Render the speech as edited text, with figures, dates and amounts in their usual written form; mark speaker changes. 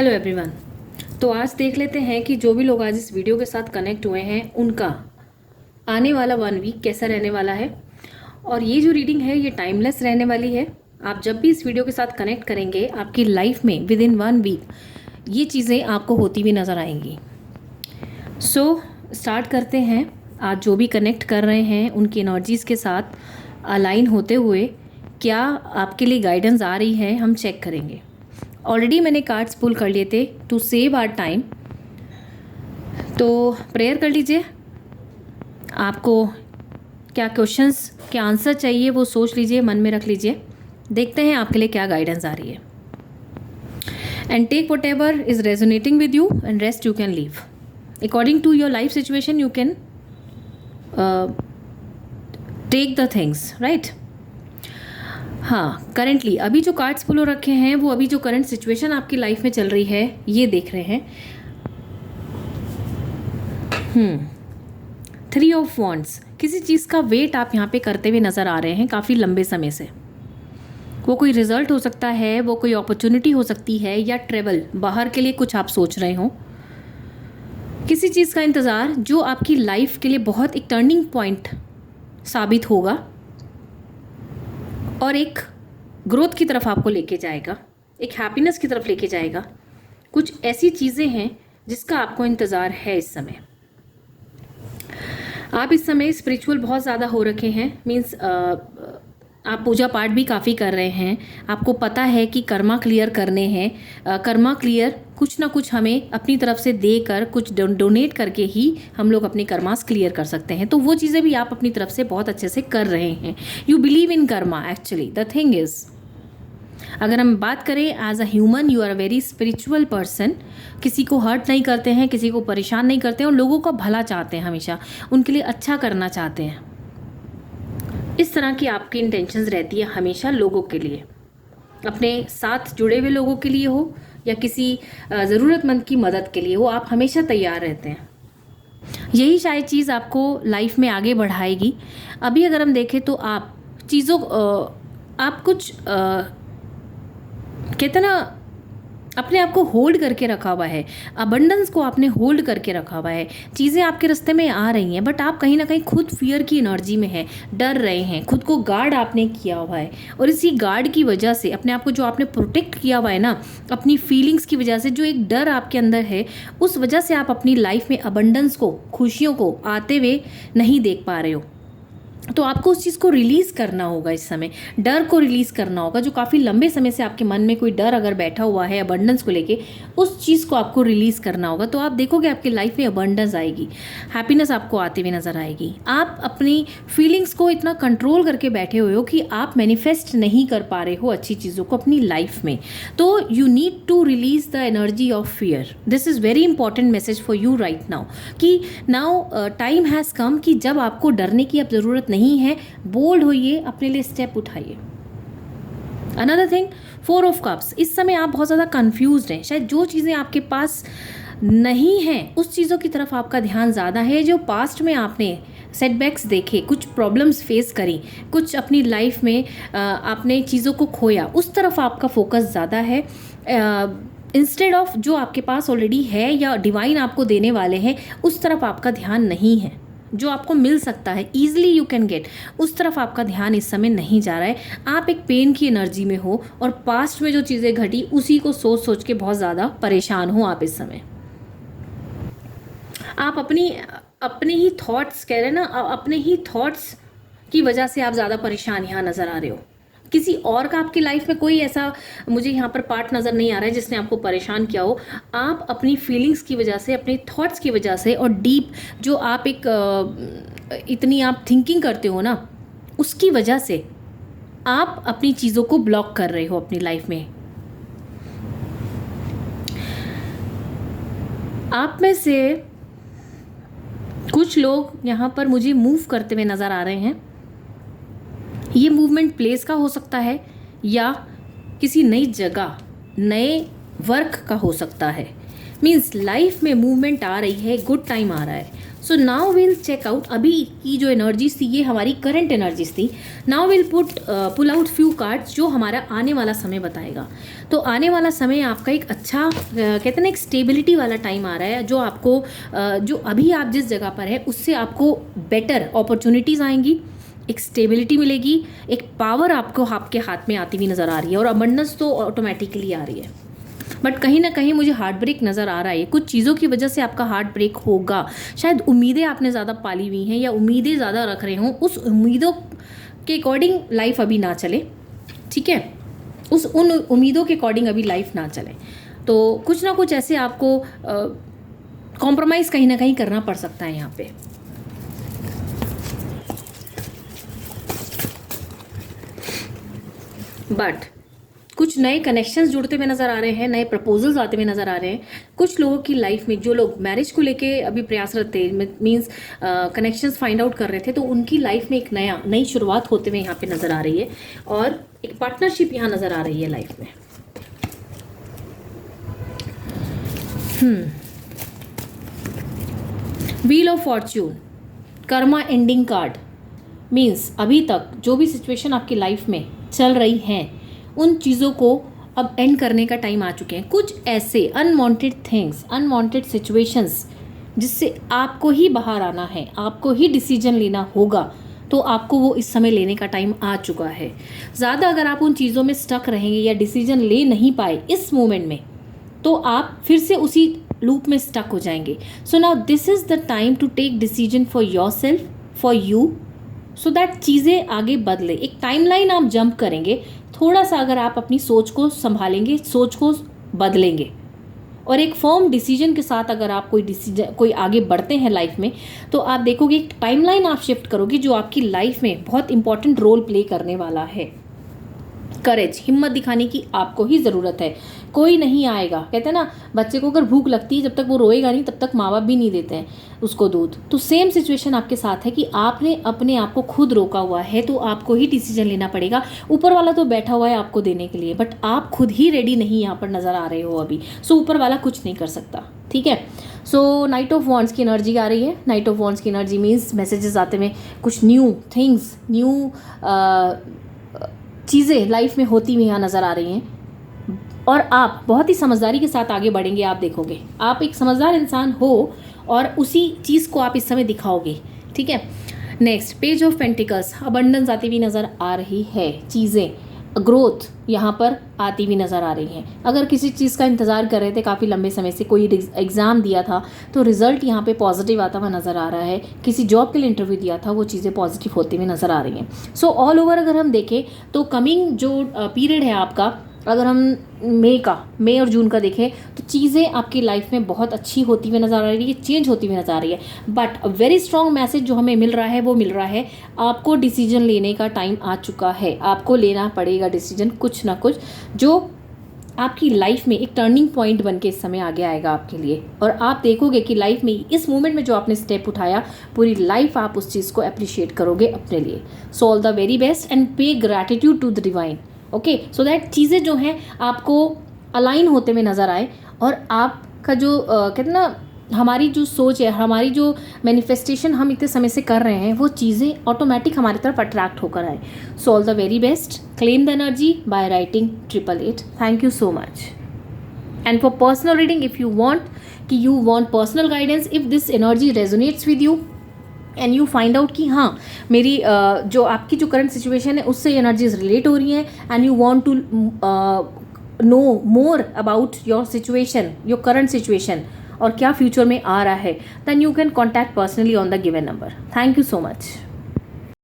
Speaker 1: Hello everyone. तो आज देख लेते हैं कि जो भी लोग आज इस वीडियो के साथ कनेक्ट हुए हैं उनका आने वाला 1 वीक कैसा रहने वाला है। और ये जो रीडिंग है ये टाइमलेस रहने वाली है। आप जब भी इस वीडियो के साथ कनेक्ट करेंगे आपकी लाइफ में विद इन 1 वीक ये चीज़ें आपको होती हुई नज़र आएंगी। सो स्टार्ट करते हैं। आज जो भी कनेक्ट कर रहे हैं उनकी एनर्जीज़ के साथ अलाइन होते हुए क्या आपके लिए गाइडेंस आ रही है हम चेक करेंगे। ऑलरेडी मैंने कार्ड्स पुल कर लिए थे टू सेव आवर टाइम। तो प्रेयर कर लीजिए। आपको क्या क्वेश्चंस के आंसर चाहिए वो सोच लीजिए, मन में रख लीजिए। देखते हैं आपके लिए क्या गाइडेंस आ रही है। And take whatever is resonating with you and rest you can leave according to your life situation. You can take the things right. हाँ, करेंटली अभी जो कार्ड्स पुल हो रखे हैं वो अभी जो करंट सिचुएशन आपकी लाइफ में चल रही है ये देख रहे हैं। 3 ऑफ वॉन्ड्स, किसी चीज़ का वेट आप यहाँ पे करते हुए नज़र आ रहे हैं काफ़ी लंबे समय से। वो कोई रिजल्ट हो सकता है, वो कोई अपॉर्चुनिटी हो सकती है, या ट्रेवल बाहर के लिए कुछ आप सोच रहे हो। किसी चीज़ का इंतज़ार जो आपकी लाइफ के लिए बहुत एक टर्निंग पॉइंट साबित होगा और एक ग्रोथ की तरफ आपको लेके जाएगा, एक हैप्पीनेस की तरफ लेके जाएगा। कुछ ऐसी चीज़ें हैं जिसका आपको इंतज़ार है इस समय। आप इस समय स्पिरिचुअल बहुत ज़्यादा हो रखे हैं। मीन्स आप पूजा पाठ भी काफ़ी कर रहे हैं। आपको पता है कि कर्मा क्लियर करने हैं। कर्मा क्लियर कुछ ना कुछ हमें अपनी तरफ से देकर कुछ डोनेट करके ही हम लोग अपने कर्मास क्लियर कर सकते हैं। तो वो चीज़ें भी आप अपनी तरफ से बहुत अच्छे से कर रहे हैं। You believe in karma. Actually the thing is, अगर हम बात करें as a human, you are a very spiritual person. किसी को हर्ट नहीं करते हैं, किसी को परेशान नहीं करते हैं, और लोगों का भला चाहते हैं, हमेशा उनके लिए अच्छा करना चाहते हैं। इस तरह की आपकी इंटेंशंस रहती है हमेशा लोगों के लिए, अपने साथ जुड़े हुए लोगों के लिए हो या किसी ज़रूरतमंद की मदद के लिए हो, आप हमेशा तैयार रहते हैं। यही शायद चीज़ आपको लाइफ में आगे बढ़ाएगी। अभी अगर हम देखें तो आप चीज़ों आप कुछ कहते ना अपने आप को होल्ड करके रखा हुआ है। अबंडेंस को आपने होल्ड करके रखा हुआ है। चीज़ें आपके रास्ते में आ रही हैं बट आप कहीं ना कहीं खुद फियर की एनर्जी में हैं, डर रहे हैं। खुद को गार्ड आपने किया हुआ है और इसी गार्ड की वजह से अपने आप को जो आपने प्रोटेक्ट किया हुआ है ना, अपनी फीलिंग्स की वजह से, जो एक डर आपके अंदर है, उस वजह से आप अपनी लाइफ में अबंडेंस को, खुशियों को आते हुए नहीं देख पा रहे हो। तो आपको उस चीज़ को रिलीज़ करना होगा इस समय। डर को रिलीज़ करना होगा। जो काफ़ी लंबे समय से आपके मन में कोई डर अगर बैठा हुआ है अबंडेंस को लेके, उस चीज़ को आपको रिलीज़ करना होगा। तो आप देखोगे आपकी लाइफ में अबंडेंस आएगी, हैप्पीनेस आपको आते हुए नज़र आएगी। आप अपनी फीलिंग्स को इतना कंट्रोल करके बैठे हुए हो कि आप मैनिफेस्ट नहीं कर पा रहे हो अच्छी चीज़ों को अपनी लाइफ में। तो you need to release the energy of fear. This is very important message for you right now कि नाउ टाइम हैज़ कम कि जब आपको डरने की अब ज़रूरत नहीं है। बोल्ड होइए, अपने लिए स्टेप उठाइए। अनदर थिंग, 4 ऑफ कप्स, इस समय आप बहुत ज़्यादा कंफ्यूज्ड हैं। शायद जो चीज़ें आपके पास नहीं हैं उस चीज़ों की तरफ आपका ध्यान ज़्यादा है। जो पास्ट में आपने सेटबैक्स देखे, कुछ प्रॉब्लम्स फेस करी, कुछ अपनी लाइफ में आपने चीज़ों को खोया, उस तरफ आपका फोकस ज़्यादा है इंस्टेड ऑफ जो आपके पास ऑलरेडी है या डिवाइन आपको देने वाले हैं, उस तरफ आपका ध्यान नहीं है। जो आपको मिल सकता है, ईजिली यू कैन गेट, उस तरफ आपका ध्यान इस समय नहीं जा रहा है। आप एक पेन की एनर्जी में हो और पास्ट में जो चीज़ें घटी उसी को सोच सोच के बहुत ज़्यादा परेशान हो आप इस समय। आप अपने ही थॉट्स कह रहे हैं ना, अपने ही थॉट्स की वजह से आप ज़्यादा परेशान यहाँ नज़र आ रहे हो। किसी और का आपकी लाइफ में कोई ऐसा मुझे यहाँ पर पार्ट नज़र नहीं आ रहा है जिसने आपको परेशान किया हो। आप अपनी फीलिंग्स की वजह से, अपने थॉट्स की वजह से, और डीप जो आप एक इतनी आप थिंकिंग करते हो ना, उसकी वजह से आप अपनी चीज़ों को ब्लॉक कर रहे हो अपनी लाइफ में। आप में से कुछ लोग यहाँ पर मुझे मूव करते हुए नज़र आ रहे हैं। ये मूवमेंट प्लेस का हो सकता है या किसी नई जगह, नए वर्क का हो सकता है। मीन्स लाइफ में मूवमेंट आ रही है, गुड टाइम आ रहा है। So now will check out अभी की जो एनर्जीज थी, ये हमारी करंट एनर्जीज थी. Now will pull out few cards जो हमारा आने वाला समय बताएगा. तो आने वाला समय आपका एक अच्छा कहते हैं ना एक स्टेबिलिटी वाला टाइम आ रहा है, जो आपको जो अभी आप जिस जगह पर है उससे आपको बेटर अपॉर्चुनिटीज़ आएंगी, एक स्टेबिलिटी मिलेगी, एक पावर आपको आपके हाथ में आती हुई नज़र आ रही है, और अबंडेंस तो ऑटोमेटिकली आ रही है. बट कहीं ना कहीं मुझे हार्ट ब्रेक नज़र आ रहा है. कुछ चीज़ों की वजह से आपका हार्ट ब्रेक होगा. शायद उम्मीदें आपने ज़्यादा पाली हुई हैं या उम्मीदें ज़्यादा रख रहे हों, उस उम्मीदों के अकॉर्डिंग लाइफ अभी ना चले. ठीक है, उन उम्मीदों के अकॉर्डिंग अभी लाइफ ना चले. तो कुछ ना कुछ ऐसे आपको कॉम्प्रोमाइज़ कहीं ना कहीं करना पड़ सकता है यहाँ पे. बट कुछ नए कनेक्शंस जुड़ते हुए नज़र आ रहे हैं, नए प्रपोजल्स आते हुए नज़र आ रहे हैं. कुछ लोगों की लाइफ में जो लोग मैरिज को लेके अभी प्रयासरत थे, मीन्स कनेक्शंस फाइंड आउट कर रहे थे, तो उनकी लाइफ में एक नई शुरुआत होते हुए यहाँ पे नज़र आ रही है, और एक पार्टनरशिप यहाँ नज़र आ रही है लाइफ में. Wheel of Fortune, Karma ending card, means अभी तक जो भी सिचुएशन आपकी लाइफ में चल रही हैं, उन चीज़ों को अब एंड करने का टाइम आ चुके हैं. कुछ ऐसे अनवांटेड थिंग्स, अनवांटेड सिचुएशंस जिससे आपको ही बाहर आना है, आपको ही डिसीजन लेना होगा, तो आपको वो इस समय लेने का टाइम आ चुका है. ज़्यादा अगर आप उन चीज़ों में स्टक रहेंगे या डिसीजन ले नहीं पाए इस मोमेंट में, तो आप फिर से उसी लूप में स्टक हो जाएंगे. So now this is the time to take decision for yourself, for you, so that चीज़ें आगे बदले. एक टाइमलाइन आप जंप करेंगे, थोड़ा सा अगर आप अपनी सोच को संभालेंगे, सोच को बदलेंगे, और एक फर्म डिसीजन के साथ अगर आप कोई आगे बढ़ते हैं लाइफ में, तो आप देखोगे एक टाइमलाइन आप शिफ्ट करोगे जो आपकी लाइफ में बहुत इंपॉर्टेंट रोल प्ले करने वाला है. करेज, हिम्मत दिखाने की आपको ही ज़रूरत है. कोई नहीं आएगा. कहते हैं ना, बच्चे को अगर भूख लगती है, जब तक वो रोएगा नहीं तब तक माँ बाप भी नहीं देते हैं उसको दूध. तो सेम सिचुएशन आपके साथ है कि आपने अपने आप को खुद रोका हुआ है, तो आपको ही डिसीजन लेना पड़ेगा. ऊपर वाला तो बैठा हुआ है आपको देने के लिए, बट आप खुद ही रेडी नहीं यहाँ पर नज़र आ रहे हो अभी. सो ऊपर वाला कुछ नहीं कर सकता. ठीक है. सो नाइट ऑफ वॉन्ड्स की एनर्जी आ रही है. नाइट ऑफ वॉन्ड्स की एनर्जी मीन्स मैसेजेस आते में कुछ न्यू थिंग्स, न्यू चीज़ें लाइफ में होती हुई यहाँ नज़र आ रही हैं, और आप बहुत ही समझदारी के साथ आगे बढ़ेंगे. आप देखोगे आप एक समझदार इंसान हो, और उसी चीज़ को आप इस समय दिखाओगे. ठीक है. Next, page of pentacles, abundance आती हुई नज़र आ रही है. चीज़ें, ग्रोथ यहाँ पर आती हुई नज़र आ रही हैं. अगर किसी चीज़ का इंतज़ार कर रहे थे काफ़ी लंबे समय से, कोई एग्ज़ाम दिया था, तो रिज़ल्ट यहाँ पे पॉजिटिव आता हुआ नज़र आ रहा है. किसी जॉब के लिए इंटरव्यू दिया था, वो चीज़ें पॉजिटिव होती हुई नज़र आ रही हैं. सो ऑल ओवर अगर हम देखें तो कमिंग जो पीरियड है आपका, अगर हम मई और जून का देखें, तो चीज़ें आपकी लाइफ में बहुत अच्छी होती हुई नज़र आ रही है, चेंज होती हुई नज़र आ रही है. But a very strong message जो हमें मिल रहा है, वो मिल रहा है आपको डिसीजन लेने का टाइम आ चुका है. आपको लेना पड़ेगा डिसीजन, कुछ ना कुछ, जो आपकी लाइफ में एक टर्निंग पॉइंट बन के इस समय आगे आएगा आपके लिए. और आप देखोगे कि लाइफ में इस मोमेंट में जो आपने स्टेप उठाया, पूरी लाइफ आप उस चीज़ को अप्रिशिएट करोगे अपने लिए. So all the very best and pay gratitude to the divine. Okay, so that चीज़ें जो हैं आपको अलाइन होते हुए नज़र आए, और आपका जो कहते हैं ना, हमारी जो सोच है, हमारी जो मैनिफेस्टेशन हम इतने समय से कर रहे हैं, वो चीज़ें ऑटोमेटिक हमारी तरफ अट्रैक्ट होकर आए. सो all the very best. Claim the energy by writing 888. Thank you so much. And for personal reading, if you want personal guidance, if this energy resonates with you and you find out कि हाँ, मेरी जो आपकी जो current situation है उससे energies relate हो रही हैं, and you want to know more about your situation, your current situation, और क्या फ्यूचर में आ रहा है, then you can contact personally on the given number. Thank you so much.